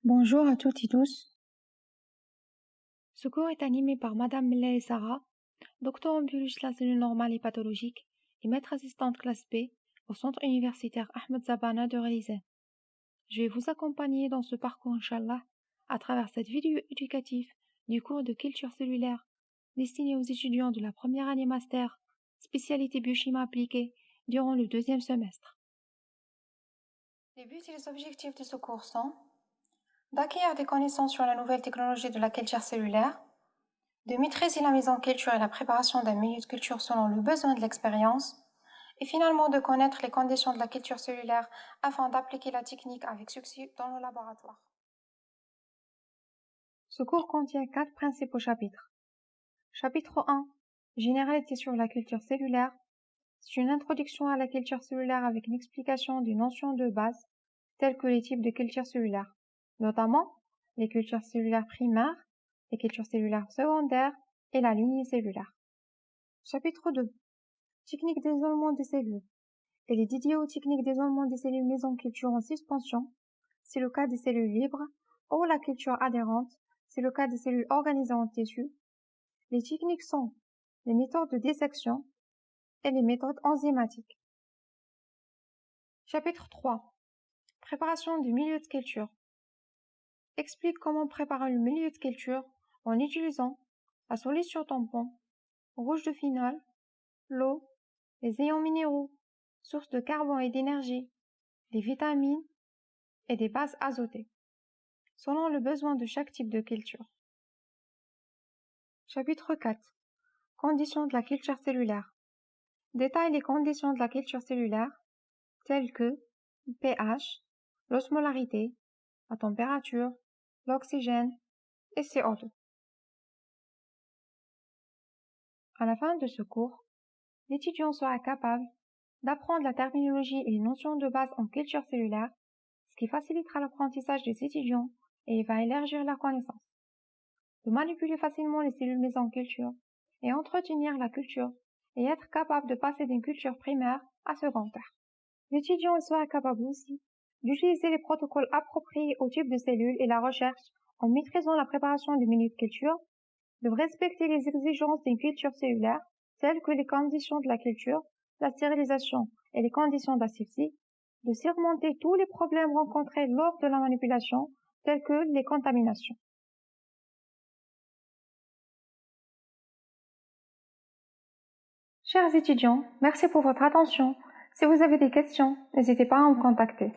Bonjour à toutes et tous. Ce cours est animé par Madame Melaye Sarah, docteur en biologie de la cellule normale et pathologique et maître assistante classe B au centre universitaire Ahmed Zabana de Relizé. Je vais vous accompagner dans ce parcours, Inch'Allah, à travers cette vidéo éducative du cours de culture cellulaire destiné aux étudiants de la première année master, spécialité biochimie appliquée, durant le deuxième semestre. Les buts et les objectifs de ce cours sont d'acquérir des connaissances sur la nouvelle technologie de la culture cellulaire, de maîtriser la mise en culture et la préparation d'un milieu de culture selon le besoin de l'expérience, et finalement de connaître les conditions de la culture cellulaire afin d'appliquer la technique avec succès dans le laboratoire. Ce cours contient 4 principaux chapitres. Chapitre 1. Généralité sur la culture cellulaire. C'est une introduction à la culture cellulaire avec une explication des notions de base, telles que les types de culture cellulaire, notamment les cultures cellulaires primaires, les cultures cellulaires secondaires et la lignée cellulaire. Chapitre 2. Technique d'isolement des cellules. Elle est dédiée aux techniques d'isolement des cellules mises en culture en suspension. C'est le cas des cellules libres, ou la culture adhérente. C'est le cas des cellules organisées en tissu. Les techniques sont les méthodes de dissection et les méthodes enzymatiques. Chapitre 3. Préparation du milieu de culture. Explique comment préparer le milieu de culture en utilisant la solution tampon, rouge de phénol, l'eau, les ions minéraux, sources de carbone et d'énergie, des vitamines et des bases azotées, selon le besoin de chaque type de culture. Chapitre 4. Conditions de la culture cellulaire. Détaille les conditions de la culture cellulaire, telles que le pH, l'osmolarité, la température, l'oxygène et CO2. À la fin de ce cours, l'étudiant sera capable d'apprendre la terminologie et les notions de base en culture cellulaire, ce qui facilitera l'apprentissage des étudiants et va élargir leur connaissance. De manipuler facilement les cellules mises en culture et entretenir la culture et être capable de passer d'une culture primaire à secondaire. L'étudiant sera capable aussi d'utiliser les protocoles appropriés au type de cellules et la recherche en maîtrisant la préparation du milieu de culture, de respecter les exigences d'une culture cellulaire telles que les conditions de la culture, la stérilisation et les conditions d'asepsie, de surmonter tous les problèmes rencontrés lors de la manipulation tels que les contaminations. Chers étudiants, merci pour votre attention. Si vous avez des questions, n'hésitez pas à me contacter.